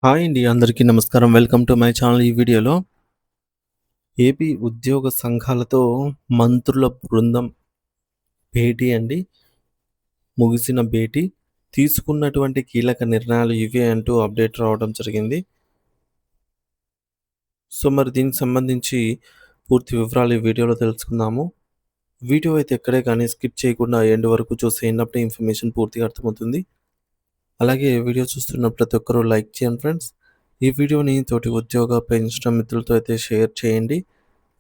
Hi అండి. అందరికీ నమస్కారం. Welcome to my channel. ఈ వీడియోలో ఏపీ ఉద్యోగ సంఘాలతో మంత్రుల బృందం భేటీ అండి. ముగిసిన భేటీ. తీసుకున్నటువంటి కీలక నిర్ణయాలు ఇవే అంటూ అప్డేట్ రావడం జరిగింది. మరి దీనికి సంబంధించి పూర్తి వివరాలు ఈ వీడియోలో తెలుసుకుందాము. వీడియో అయితే ఎక్కడే కానీ స్కిప్ చేయకుండా ఎండ్ వరకు చూసేయండి. ఇన్ఫర్మేషన్ పూర్తిగా అర్థమవుతుంది. అలాగే వీడియో చూస్తున్న ప్రతి ఒక్కరూ లైక్ చేయండి ఫ్రెండ్స్. ఈ వీడియోని తోటి ఉద్యోగ పెన్షన్ మిత్రులతో అయితే షేర్ చేయండి.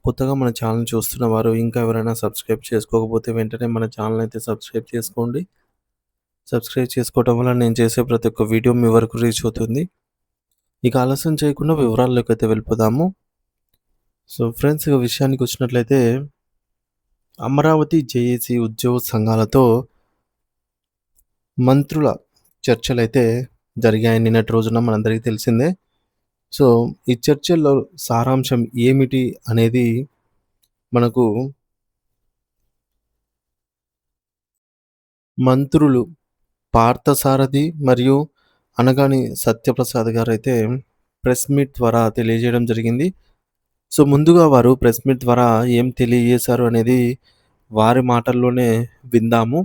కొత్తగా మన ఛానల్ చూస్తున్న వారు ఇంకా ఎవరైనా సబ్స్క్రైబ్ చేసుకోకపోతే వెంటనే మన ఛానల్ అయితే సబ్స్క్రైబ్ చేసుకోండి. సబ్స్క్రైబ్ చేసుకోవడం వల్ల నేను చేసే ప్రతి ఒక్క వీడియో మీ వరకు రీచ్ అవుతుంది. ఇక ఆలస్యం చేయకుండా వివరాల్లోకి అయితే వెళ్ళిపోదాము. ఫ్రెండ్స్, ఇక విషయానికి వచ్చినట్లయితే అమరావతి జేఏసీ ఉద్యోగ సంఘాలతో మంత్రుల చర్చలైతే జరిగాయి నిన్నటి రోజున, మనందరికీ తెలిసిందే. ఈ చర్చల్లో సారాంశం ఏమిటి అనేది మనకు మంత్రులు పార్థసారథి మరియు అనగాని సత్యప్రసాద్ గారు అయితే ప్రెస్ మీట్ ద్వారా తెలియజేయడం జరిగింది. ముందుగా వారు ప్రెస్ మీట్ ద్వారా ఏం తెలియజేశారు అనేది వారి మాటల్లోనే విందాము.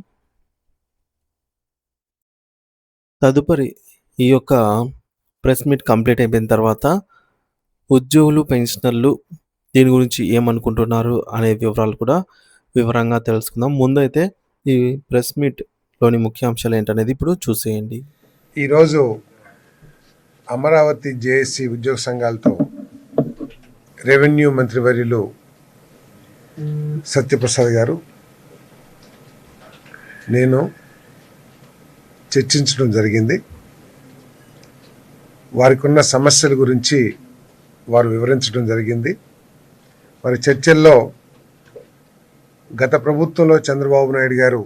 తదుపరి ఈ యొక్క ప్రెస్ మీట్ కంప్లీట్ అయిపోయిన తర్వాత ఉద్యోగులు, పెన్షనర్లు దీని గురించి ఏమనుకుంటున్నారు అనే వివరాలు కూడా వివరంగా తెలుసుకుందాం. ముందైతే ఈ ప్రెస్ మీట్లోని ముఖ్యాంశాలు ఏంటనేది ఇప్పుడు చూసేయండి. ఈరోజు అమరావతి జేఏసీ ఉద్యోగ సంఘాలతో రెవెన్యూ మంత్రివర్యులు సత్యప్రసాద్ గారు నేను చర్చించడం జరిగింది. వారికి ఉన్న సమస్యల గురించి వారు వివరించడం జరిగింది. మరి చర్చల్లో గత ప్రభుత్వంలో చంద్రబాబు నాయుడు గారు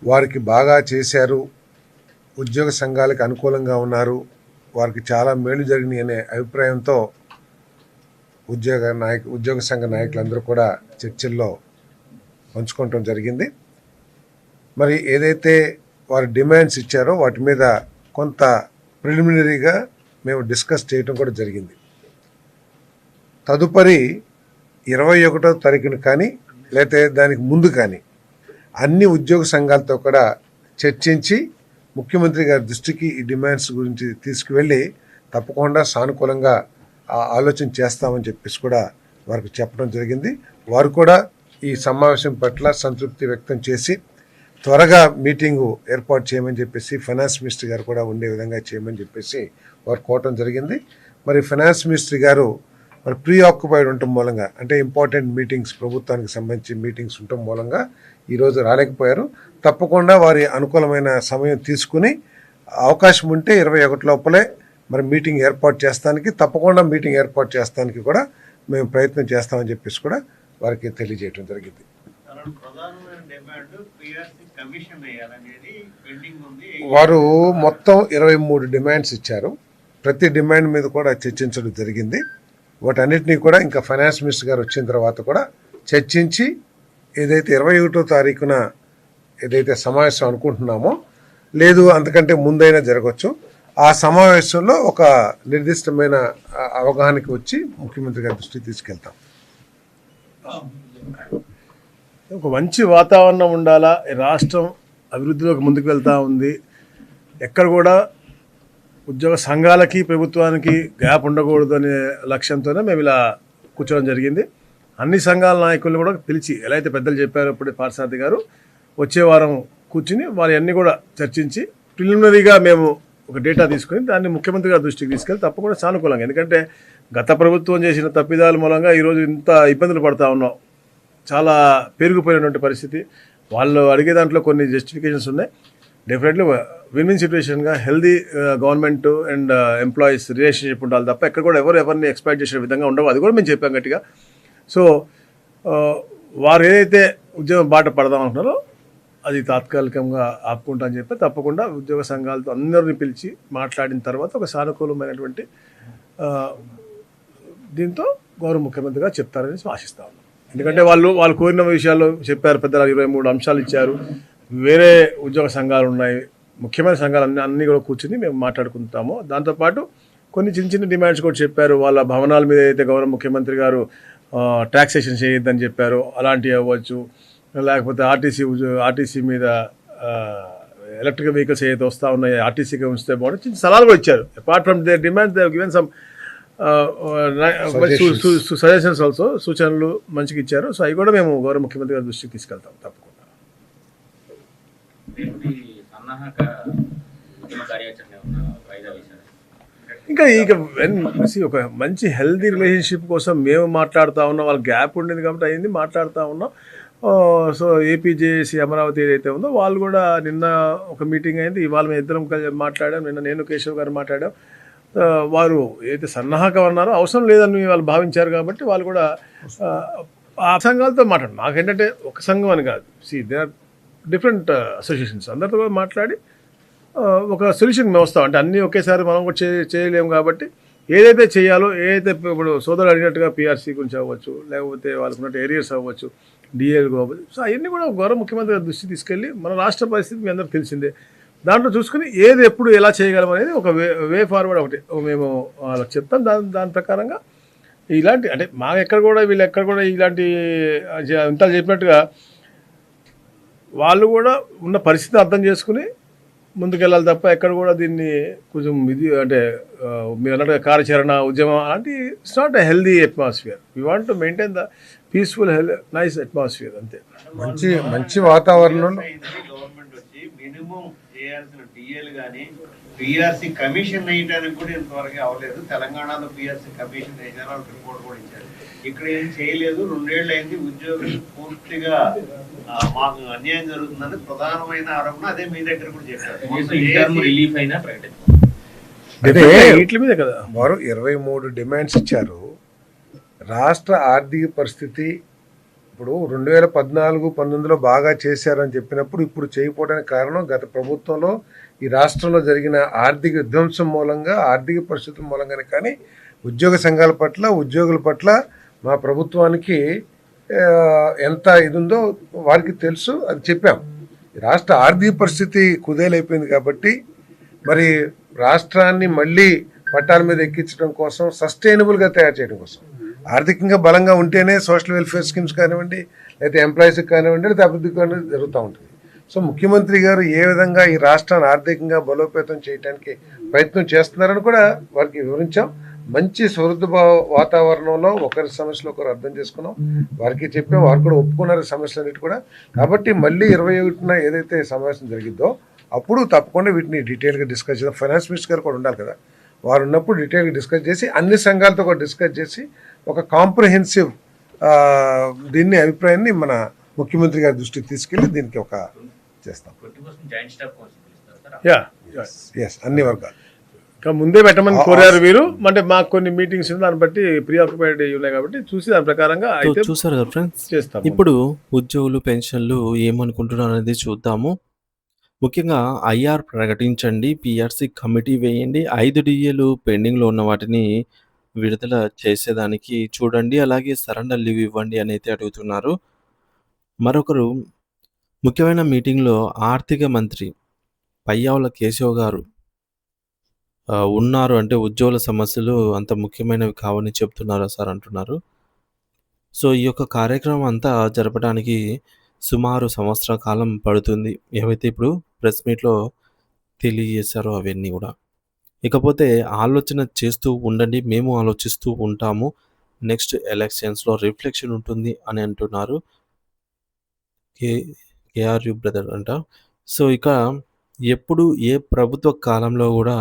వారికి బాగా చేశారు, ఉద్యోగ సంఘాలకు అనుకూలంగా ఉన్నారు, వారికి చాలా మేలు జరిగినాయి అనే అభిప్రాయంతో ఉద్యోగ సంఘ నాయకులందరూ కూడా చర్చల్లో పంచుకోవటం జరిగింది. మరి ఏదైతే వారు డిమాండ్స్ ఇచ్చారో వాటి మీద కొంత ప్రిలిమినరీగా మేము డిస్కస్ చేయటం కూడా జరిగింది. తదుపరి 21వ తారీఖున కానీ లేకపోతే దానికి ముందు కానీ అన్ని ఉద్యోగ సంఘాలతో కూడా చర్చించి ముఖ్యమంత్రి గారి దృష్టికి ఈ డిమాండ్స్ గురించి తీసుకువెళ్ళి తప్పకుండా సానుకూలంగా ఆలోచన చేస్తామని చెప్పేసి కూడా వారికి చెప్పడం జరిగింది. వారు కూడా ఈ సమావేశం పట్ల సంతృప్తి వ్యక్తం చేసి త్వరగా మీటింగు ఏర్పాటు చేయమని చెప్పేసి ఫైనాన్స్ మినిస్టర్ గారు కూడా ఉండే విధంగా చేయమని చెప్పేసి వారు కోరటం జరిగింది. మరి ఫైనాన్స్ మినిస్టర్ గారు మరి ప్రీ ఆక్యుపైడ్ ఉండటం మూలంగా, అంటే ఇంపార్టెంట్ మీటింగ్స్, ప్రభుత్వానికి సంబంధించి మీటింగ్స్ ఉండటం మూలంగా ఈరోజు రాలేకపోయారు. తప్పకుండా వారి అనుకూలమైన సమయం తీసుకుని అవకాశం ఉంటే 21 లోపలే మరి మీటింగ్ ఏర్పాటు చేస్తానికి, తప్పకుండా మీటింగ్ ఏర్పాటు చేస్తానికి కూడా మేము ప్రయత్నం చేస్తామని చెప్పేసి కూడా వారికి తెలియజేయడం జరిగింది. వారు మొత్తం 23 డిమాండ్స్ ఇచ్చారు. ప్రతి డిమాండ్ మీద కూడా చర్చించడం జరిగింది. వాటన్నిటినీ కూడా ఇంకా ఫైనాన్స్ మినిస్టర్ గారు వచ్చిన తర్వాత కూడా చర్చించి ఏదైతే 21వ తారీఖున ఏదైతే సమావేశం అనుకుంటున్నామో, లేదు అంతకంటే ముందైనా జరగవచ్చు, ఆ సమావేశంలో ఒక నిర్దిష్టమైన అవగాహనకి వచ్చి ముఖ్యమంత్రి గారి దృష్టికి తీసుకెళ్తాం. ఒక మంచి వాతావరణం ఉండాలా, రాష్ట్రం అభివృద్ధిలోకి ముందుకు వెళ్తూ ఉంది, ఎక్కడ కూడా ఉద్యోగ సంఘాలకి ప్రభుత్వానికి గ్యాప్ ఉండకూడదు అనే లక్ష్యంతోనే మేము ఇలా కూర్చోవడం జరిగింది. అన్ని సంఘాల నాయకులను కూడా పిలిచి, ఎలా అయితే పెద్దలు చెప్పారో ఇప్పుడు పార్థసారథి గారు, వచ్చే వారం కూర్చుని వారి అన్నీ కూడా చర్చించి ప్రిలిమినరీగా మేము ఒక డేటా తీసుకుని దాన్ని ముఖ్యమంత్రి గారి దృష్టికి తీసుకెళ్ళి తప్పకుండా సానుకూలంగా, ఎందుకంటే గత ప్రభుత్వం చేసిన తప్పిదాల మూలంగా ఈరోజు ఇంత ఇబ్బందులు పడుతూ ఉన్నాం. చాలా పెరిగిపోయినటువంటి పరిస్థితి. వాళ్ళు అడిగే దాంట్లో కొన్ని జస్టిఫికేషన్స్ ఉన్నాయి. డెఫినెట్లీ విన్ విన్ సిచ్యువేషన్గా healthy government and employees relationship ఉండాలి తప్ప ఎక్కడ కూడా ఎవరిని ఎక్స్పెక్ట్ చేసే విధంగా ఉండవు. అది కూడా మేము చెప్పాం గట్టిగా. వారు ఏదైతే ఉద్యోగం బాట పడదాం అంటున్నారో అది తాత్కాలికంగా ఆపుకుంటా అని చెప్పి తప్పకుండా ఉద్యోగ సంఘాలతో అందరిని పిలిచి మాట్లాడిన తర్వాత ఒక సానుకూలమైనటువంటి దీంతో గౌరవ ముఖ్యమంత్రిగా చెప్తారని ఆశిస్తా ఉన్నాం. ఎందుకంటే వాళ్ళు కోరిన విషయాలు చెప్పారు. పెద్దలు 23 అంశాలు ఇచ్చారు. వేరే ఉద్యోగ సంఘాలు ఉన్నాయి, ముఖ్యమైన సంఘాలు అన్నీ కూడా కూర్చుని మేము మాట్లాడుకుంటాము. దాంతోపాటు కొన్ని చిన్న చిన్న డిమాండ్స్ కూడా చెప్పారు. వాళ్ళ భవనాల మీద అయితే గౌరవ ముఖ్యమంత్రి గారు టాక్సేషన్ చేయొద్దని చెప్పారు, అలాంటివి అవ్వచ్చు. లేకపోతే ఆర్టీసీ మీద ఎలక్ట్రికల్ వెహికల్స్ ఏదైతే వస్తూ ఉన్నాయో ఆర్టీసీకి ఉంచితే బాగుంటుంది, చిన్న సలహాలు కూడా ఇచ్చారు. Apart from they demand they given some suggestions also, సూచనలు మంచిగా ఇచ్చారు. సో అవి కూడా మేము గౌరవ ముఖ్యమంత్రి గారి దృష్టికి తీసుకెళ్తాం తప్పకుండా. ఇంకా ఒక మంచి హెల్దీ రిలేషన్షిప్ కోసం మేము మాట్లాడుతూ ఉన్నాం. వాళ్ళ గ్యాప్ ఉండేది కాబట్టి అయింది మాట్లాడుతూ ఉన్నాం. సో ఏపీజేఏసీ అమరావతి ఏదైతే ఉందో వాళ్ళు కూడా నిన్న ఒక మీటింగ్ అయింది. ఇవాళ మేము ఇద్దరం మాట్లాడాం. నిన్న నేను కేశవ్ గారు మాట్లాడాం. వారు ఏదైతే సన్నాహకం అన్నారో అవసరం లేదని వాళ్ళు భావించారు కాబట్టి వాళ్ళు కూడా ఆ సంఘాలతో మాట్లాడు. మాకేంటంటే ఒక సంఘం అని కాదు, దే ఆర్ డిఫరెంట్ అసోసియేషన్స్, అందరితో కూడా మాట్లాడి ఒక సొల్యూషన్ మేము వస్తాం. అంటే అన్నీ ఒకేసారి మనం కూడా చేయలేము కాబట్టి ఏదైతే చేయాలో, ఏదైతే ఇప్పుడు సోదరులు అడిగినట్టుగా పీఆర్సీ గురించి అవ్వచ్చు, లేకపోతే వాళ్ళకు ఉన్నట్టు ఏరియాస్ అవ్వచ్చు, డిఎల్ అవ్వచ్చు. సో అవన్నీ కూడా గౌరవ ముఖ్యమంత్రి గారి దృష్టి తీసుకెళ్ళి మన రాష్ట్ర పరిస్థితి మీ అందరికీ తెలిసిందే, దాంట్లో చూసుకుని ఏది ఎప్పుడు ఎలా చేయగలం అనేది ఒక వే ఫార్వర్డ్ ఒకటి మేము వాళ్ళకి చెప్తాం. దాని ప్రకారంగా ఇలాంటి అంటే వీళ్ళు ఎక్కడ కూడా ఇలాంటి ఇంత చెప్పినట్టుగా వాళ్ళు కూడా ఉన్న పరిస్థితి అర్థం చేసుకుని ముందుకెళ్ళాలి తప్ప ఎక్కడ కూడా దీన్ని కొంచెం అంటే మీరు అన్నట్టుగా కార్యాచరణ ఉద్యమం అలాంటి it's not a healthy atmosphere. We want to maintain the peaceful nice atmosphere అంతే. మంచి వాతావరణంలో గవర్నమెంట్ వచ్చి మినిమం చేయాల్సిన డిఎల్ కానీ పిఆర్సీ కమిషన్ వేయడానికి కూడా ఇంతవరకు అవ్వలేదు. తెలంగాణలో పిఆర్సీ కమిషన్ వేసారు, వాళ్ళకి రిపోర్ట్ కూడా ఇచ్చారు. ఇక్కడ ఏం చేయలేదు. 2 ఏళ్ళు అయింది. ఉద్యోగులు పూర్తిగా మాకు అన్యాయం జరుగుతుందని ప్రధానమైన ఆరోపణ. అదే మీ దగ్గర కూడా చెప్పారు. రిలీఫ్ అయినా వీటి కదా వారు 23 డిమాండ్స్ ఇచ్చారు. రాష్ట్ర ఆర్థిక పరిస్థితి ఇప్పుడు 2014-19లో బాగా చేశారని చెప్పినప్పుడు ఇప్పుడు చేయకపోవడానికి కారణం గత ప్రభుత్వంలో ఈ రాష్ట్రంలో జరిగిన ఆర్థిక విధ్వంసం మూలంగా, ఆర్థిక పరిస్థితుల మూలంగానే. కానీ ఉద్యోగ సంఘాల పట్ల, ఉద్యోగుల పట్ల మా ప్రభుత్వానికి ఎంత ఇది ఉందో వారికి తెలుసు, అది చెప్పాం. రాష్ట్ర ఆర్థిక పరిస్థితి కుదేలైపోయింది కాబట్టి మరి రాష్ట్రాన్ని మళ్ళీ పట్టాల మీద ఎక్కించడం కోసం, సస్టైనబుల్గా తయారు చేయడం కోసం, ఆర్థికంగా బలంగా ఉంటేనే సోషల్ వెల్ఫేర్ స్కీమ్స్ కానివ్వండి, లేకపోతే ఎంప్లాయీస్కి కానివ్వండి, లేకపోతే అభివృద్ధి కానివ్వండి జరుగుతూ ఉంటుంది. సో ముఖ్యమంత్రి గారు ఏ విధంగా ఈ రాష్ట్రాన్ని ఆర్థికంగా బలోపేతం చేయడానికి ప్రయత్నం చేస్తున్నారని కూడా వారికి వివరించాం. మంచి సౌహృద వాతావరణంలో ఒకరి సమస్యలు ఒకరు అర్థం చేసుకున్నాం, వారికి చెప్పాం, వారు కూడా ఒప్పుకున్నారు సమస్యలన్నిటి కూడా. కాబట్టి మళ్ళీ 21న ఏదైతే సమావేశం జరిగిద్దో అప్పుడు తప్పకుండా వీటిని డీటెయిల్గా డిస్కస్ చేద్దాం. ఫైనాన్స్ మినిస్టర్ గారు కూడా ఉండాలి కదా, వారు ఉన్నప్పుడు డీటెయిల్గా డిస్కస్ చేసి అన్ని సంఘాలతో కూడా డిస్కస్ చేసి ఒక కాంప్రహెన్సివ్ దీన్ని అభిప్రాయాన్ని మన ముఖ్యమంత్రి గారి దృష్టికి తీసుకెళ్ళి దీనికి ఒక చేస్తాం. అన్ని వర్గాలు ఇంకా ముందే పెట్టమని కోరారు వీరు. అంటే మాకు కొన్ని మీటింగ్స్ దాన్ని బట్టి ప్రీఆక్యుపైడ్ ఉన్నాయి కాబట్టి చూసి దాని ప్రకారంగా అయితే చూసారు కదా ఫ్రెండ్స్. చేస్తాం. ఇప్పుడు ఉద్యోగులు పెన్షన్లు ఏమనుకుంటున్నారు అనేది చూద్దాము. ముఖ్యంగా ఐఆర్ ప్రకటించండి, పిఆర్సీ కమిటీ వేయండి, 5 డిఏలు పెండింగ్లో ఉన్న వాటిని విడుదల చేసేదానికి చూడండి, అలాగే సరెండర్ లీవ్ ఇవ్వండి అని అయితే అడుగుతున్నారు. మరొకరు ముఖ్యమైన మీటింగ్లో ఆర్థిక మంత్రి పయ్యావుల కేశవ్ గారు ఉన్నారు, అంటే ఉద్యోగుల సమస్యలు అంత ముఖ్యమైనవి కావని చెప్తున్నారు సార్ అంటున్నారు. సో ఈ యొక్క కార్యక్రమం అంతా జరపడానికి సుమారు సంవత్సర కాలం పడుతుంది, ఏవైతే ఇప్పుడు ప్రెస్ మీట్లో తెలియజేశారో అవన్నీ కూడా. ఇకపోతే ఆలోచన చేస్తూ ఉండండి, మేము ఆలోచిస్తూ ఉంటాము, నెక్స్ట్ ఎలక్షన్స్లో రిఫ్లెక్షన్ ఉంటుంది అని అంటున్నారు కేఆర్యు బ్రదర్ అంట. సో ఇక ఎప్పుడు ఏ ప్రభుత్వ కాలంలో కూడా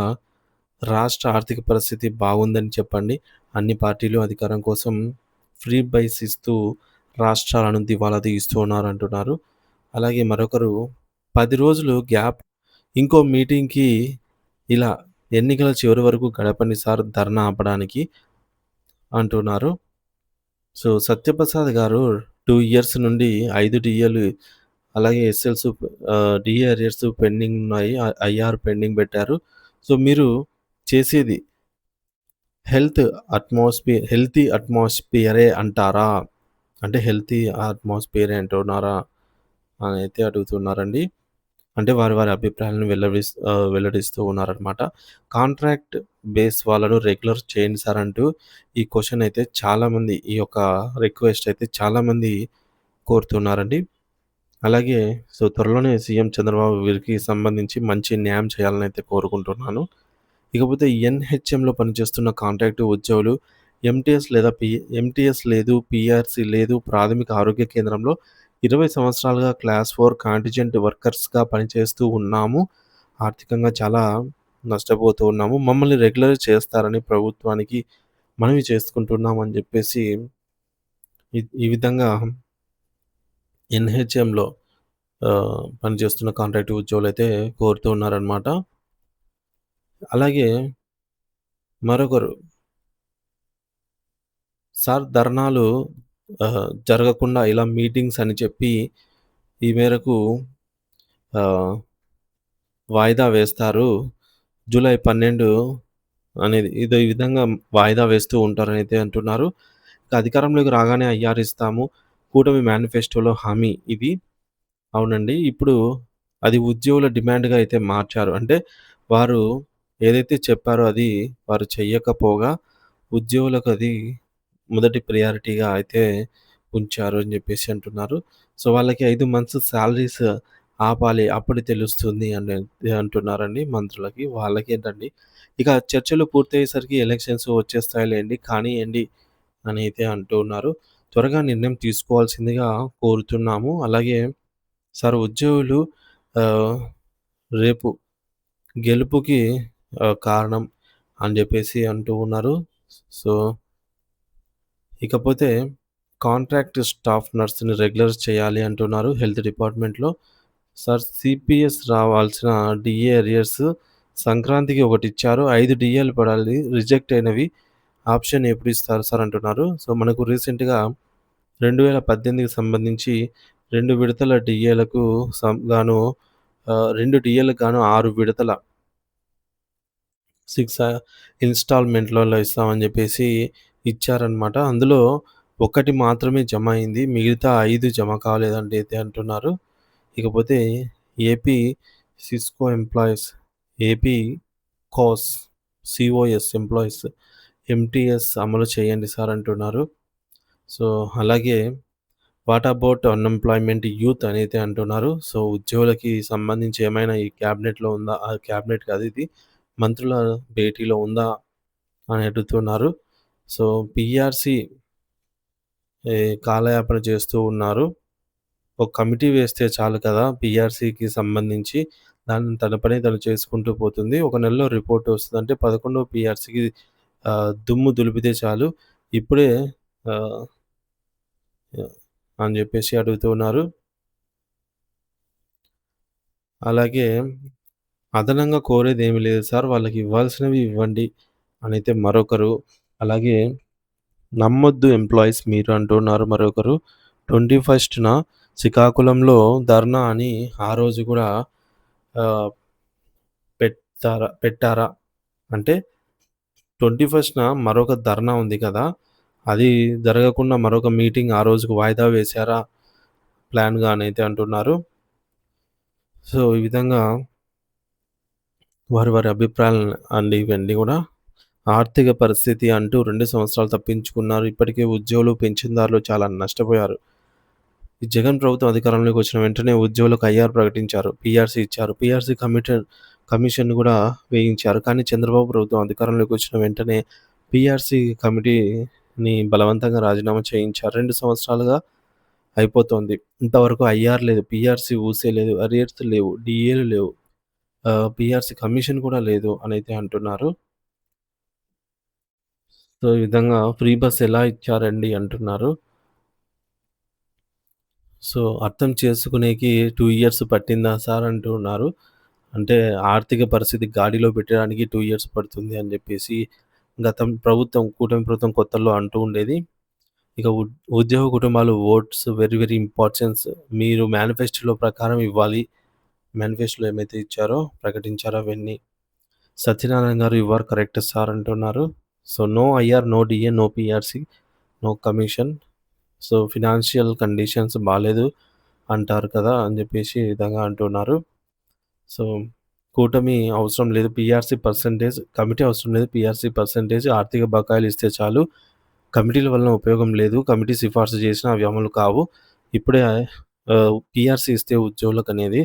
రాష్ట్ర ఆర్థిక పరిస్థితి బాగుందని చెప్పండి, అన్ని పార్టీలు అధికారం కోసం ఫ్రీ బైస్ ఇస్తూ రాష్ట్రాలను దివాలా తీస్తూ ఉన్నారు అంటున్నారు. అలాగే మరొకరు 10 రోజులు గ్యాప్, ఇంకో మీటింగ్కి ఇలా ఎన్నికల చివరి వరకు గడపండి సార్ ధర్నా ఆపడానికి అంటున్నారు. సో సత్యప్రసాద్ గారు 2 ఇయర్స్ నుండి 5 డిఏలు అలాగే ఎస్ఎల్స్ డిఏ అరియర్స్ పెండింగ్ ఉన్నాయి, ఐఆర్ పెండింగ్ పెట్టారు. సో మీరు చేసేది హెల్తీ అట్మాస్ఫియరే అంటారా, అంటే హెల్తీ అట్మాస్ఫియరే అంటున్నారా అని అయితే అడుగుతున్నారండి. అంటే వారి అభిప్రాయాలను వెల్లడిస్తూ ఉన్నారనమాట. కాంట్రాక్ట్ బేస్ వాళ్ళను రెగ్యులర్ చేయండి సార్ అంటూ ఈ క్వెషన్ అయితే చాలామంది ఈ యొక్క రిక్వెస్ట్ అయితే చాలామంది కోరుతున్నారండి. అలాగే త్వరలోనే సీఎం చంద్రబాబు వీరికి సంబంధించి మంచి న్యాయం చేయాలని అయితే కోరుకుంటున్నాను. ఇకపోతే ఎన్‌హెచ్‌ఎంలో పనిచేస్తున్న కాంట్రాక్టు ఉద్యోగులు ఎంటీఎస్ లేదు, పీఆర్సీ లేదు, ప్రాథమిక ఆరోగ్య కేంద్రంలో 20 సంవత్సరాలుగా క్లాస్ 4 కాంటిజెంట్ వర్కర్స్‌గా పనిచేస్తూ ఉన్నాము. ఆర్థికంగా చాలా నష్టపోతూ ఉన్నాము. మమ్మల్ని రెగ్యులర్ చేస్తారని ప్రభుత్వానికి మనవి చేసుకుంటున్నాం అని చెప్పేసి ఈ విధంగా ఎన్‌హెచ్‌ఎంలో పనిచేస్తున్న కాంట్రాక్ట్ ఉద్యోగులైతే కోరుతూ ఉన్నారనమాట. అలాగే మరొకరు సార్ ధర్నాలు జరగకుండా ఇలా మీటింగ్స్ అని చెప్పి ఈ మేరకు వాయిదా వేస్తారు. జూలై 12 అనేది ఈ విధంగా వాయిదా వేస్తూ ఉంటారని అయితే అంటున్నారు. ఇక అధికారంలోకి రాగానే ఐఆర్ ఇస్తాము. కూటమి మేనిఫెస్టోలో హామీ ఇది. అవునండి. ఇప్పుడు అది ఉద్యోగుల డిమాండ్‌గా అయితే మార్చారు. అంటే వారు ఏదైతే చెప్పారో అది వారు చెయ్యకపోగా ఉద్యోగులకు అది మొదటి ప్రియారిటీగా అయితే ఉంచారు అని జెప్పేసి అంటున్నారు. వాళ్ళకి 5 మంత్స్ సాలరీస్ ఆపాలి. అప్పుడు తెలుస్తుంది అని అంటున్నారండి మంత్రులకి. వాళ్ళకేంటండి ఇక చర్చలు పూర్తయ్యేసరికి ఎలక్షన్స్ వచ్చేస్తాయిలెండి కానియ్యండి అని అయితే అంటూ ఉన్నారు. త్వరగా నిర్ణయం తీసుకోవాల్సిందిగా కోరుతున్నాము. అలాగే సార్ ఉద్యోగులు ఆహ్, రేపు గెలుపుకి కారణం అని జెప్పేసి అంటూ ఉన్నారు. సో, ఇకపోతే కాంట్రాక్ట్ స్టాఫ్ నర్స్‌ని రెగ్యులర్ చేయాలి అంటున్నారు హెల్త్ డిపార్ట్‌మెంట్‌లో. సార్ సీపీఎస్ రావాల్సిన డీఏ అరియర్స్ సంక్రాంతికి ఒకటిచ్చారు. 5 డీఏలు పడాలి. రిజెక్ట్ అయినవి ఆప్షన్ ఎప్పుడు ఇస్తారు సార్ అంటున్నారు. మనకు రీసెంట్‌గా 2018కి సంబంధించి 2 విడతల డీఏలకు గాను 2 డీఏలకు గాను 6 విడతల 6 ఇన్‌స్టాల్‌మెంట్‌లలో ఇస్తామని జెప్పేసి ఇచ్చారనమాట. అందులో ఒకటి మాత్రమే జమ అయింది. మిగతా 5 జమ కాలేదని అయితే అంటున్నారు. ఇకపోతే AP Cisco employees, AP cos employees MTS అమలు చేయండి సార్ అంటున్నారు. అలాగే వాట్ అబౌట్ అన్‌ఎంప్లాయ్‌మెంట్ యూత్ అని అయితే అంటున్నారు. ఉద్యోగులకి సంబంధించి ఏమైనా ఈ క్యాబినెట్‌లో ఉందా? క్యాబినెట్ కాదు ఇది. మంత్రుల భేటీలో ఉందా? అని అడుగుతున్నారు. పీఆర్సీ కాలయాపన చేస్తూ ఉన్నారు. ఒక కమిటీ వేస్తే చాలు కదా! పీఆర్సీకి సంబంధించి తన పని తను చేసుకుంటూ పోతుంది. ఒక నెలలో రిపోర్ట్ వస్తది. అంటే 11వ పీఆర్సీకి దుమ్ము దులిపితే చాలు. ఇప్పుడే ఆహ్, అని జెప్పేసి అడుగుతూ ఉన్నారు. అలాగే అదనంగా కోరేదేమీ లేదు సార్. వాళ్ళకి ఇవ్వాల్సినవి ఇవ్వండి అనైతే మరొకరు. అలాగే నమ్మొద్దు ఎంప్లాయీస్ మీరు అంటున్నారు మరొకరు. 21న శ్రీకాకుళంలో ధర్నా అని ఆ రోజు గూడా ఆహ్, పెట్టారా? అంటే 21న మరొక ధర్నా ఉంది కదా! అది జరగకుండా మరొక మీటింగ్ ఆ రోజుకు వాయిదా వేశారా ప్లాన్‌గా అనైతే అంటున్నారు. ఈ విధంగా వారి అభిప్రాయాలను అండి ఇవన్నీ గూడా. ఆర్థిక పరిస్థితి అంటూ 2 సంవత్సరాలు తప్పించుకున్నారు. ఇప్పటికే ఉద్యోగులు, పెన్షన్‌దారులు చాలా నష్టపోయారు. ఈ జగన్ ప్రభుత్వం అధికారంలోకి వచ్చిన వెంటనే ఉద్యోగులకు ఐఆర్ ప్రకటించారు. పీఆర్సీ ఇచ్చారు. పీఆర్సీ కమిషన్ గూడా వేయించారు. కానీ చంద్రబాబు ప్రభుత్వం అధికారంలోకి వచ్చిన వెంటనే పీఆర్సీ కమిటీని బలవంతంగా రాజీనామా చేయించారు. 2 సంవత్సరాలుగా అయిపోతోంది. ఇంతవరకు ఐఆర్ లేదు. పీఆర్సీ ఊసే లేదు. అరియర్స్ లేవు. డీఏలు లేవు. పీఆర్సీ కమిషన్ కూడా లేదు అనైతే అంటున్నారు. ఈ విధంగా ఫ్రీ బస్ ఎలా ఇచ్చారండి అంటున్నారు. అర్థం చేసుకునేకి 2 ఇయర్స్ పట్టిందా సార్ అంటున్నారు. అంటే ఆర్థిక పరిస్థితి గాడిలో పెట్టడానికి 2 ఇయర్స్ పడుతుంది అని జెప్పేసి కూటమి ప్రభుత్వం కొత్తల్లో అంటూ ఉండేది. ఇక ఉద్యోగ కుటుంబాలు ఓట్స్ వెరీ వెరీ ఇంపార్టెన్స్. మీరు మేనిఫెస్టోలో ప్రకారం ఇవ్వాలి. మేనిఫెస్టోలో ఏమైతే ఇచ్చారో ప్రకటించారో అవన్నీ. సత్యనారాయణ గారు యూ ఆర్ కరెక్ట్ సార్ అంటున్నారు. No IR, no DA, no PRC, no commission. Financial conditions బాలేదు అంటారు కదా! అని జెప్పేసి ఈ విధంగా అంటున్నారు. సో, కూటమి అవసరం లేదు. పీఆర్సీ పర్సెంటేజ్ కమిటీ అవసరం లేదు. పీఆర్సీ పర్సెంటేజ్ ఆర్థిక బకాయిలు ఇస్తే చాలు. కమిటీల వలన ఉపయోగం లేదు. కమిటీ సిఫార్సు చేసినా అవి అమలు కావు. ఇప్పుడే పీఆర్సీ ఇస్తే ఉద్యోగులకనేది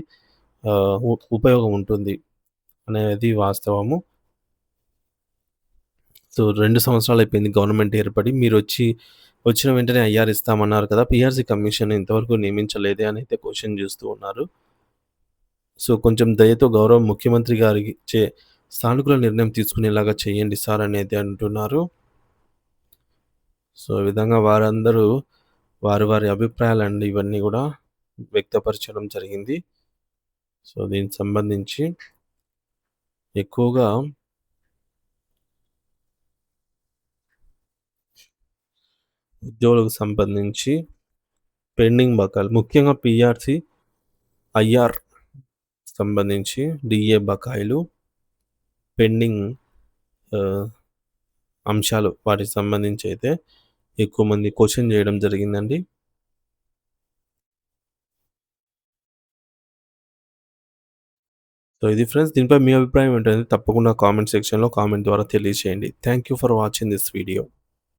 ఉపయోగం ఉంటుంది అనేది వాస్తవము. సో, 2 సంవత్సరాలయిపోయింది గవర్నమెంట్ ఏర్పడి. వచ్చిన వెంటనే ఐఆర్ ఇస్తామన్నారు కదా! పీఆర్సీ కమిషన్ ఇంతవరకు నియమించలేదే అనైతే క్వెషన్ చేస్తూ ఉన్నారు. సో, కొంచెం దయతో గౌరవ ముఖ్యమంత్రి గారికి సానుకూల నిర్ణయం తీసుకునేలాగా చేయండి సార్ అనేది అంటున్నారు. సో, ఈ విధంగా వారందరూ వారి అభిప్రాయాలండి ఇవన్నీ గూడా వ్యక్తపరచడం జరిగింది. సో, దీనికి సంబంధించి ఎక్కువగా ఉద్యోగులకు సంబంధించి పెండింగ్ బకాయిలు ముఖ్యంగా పీఆర్సీ, ఐఆర్ సంబంధించి డీఏ బకాయిలు పెండింగ్ అంశాలు వాటికి సంబంధించి అయితే ఎక్కువ మంది క్వెషన్ చేయడం జరిగిందండి. సో, ఇది ఫ్రెండ్స్. దీనిపై మీ అభిప్రాయం ఏంటనేది తప్పకుండా కామెంట్ సెక్షన్‌లో కామెంట్ ద్వారా తెలియజేయండి. Thank you for watching this video.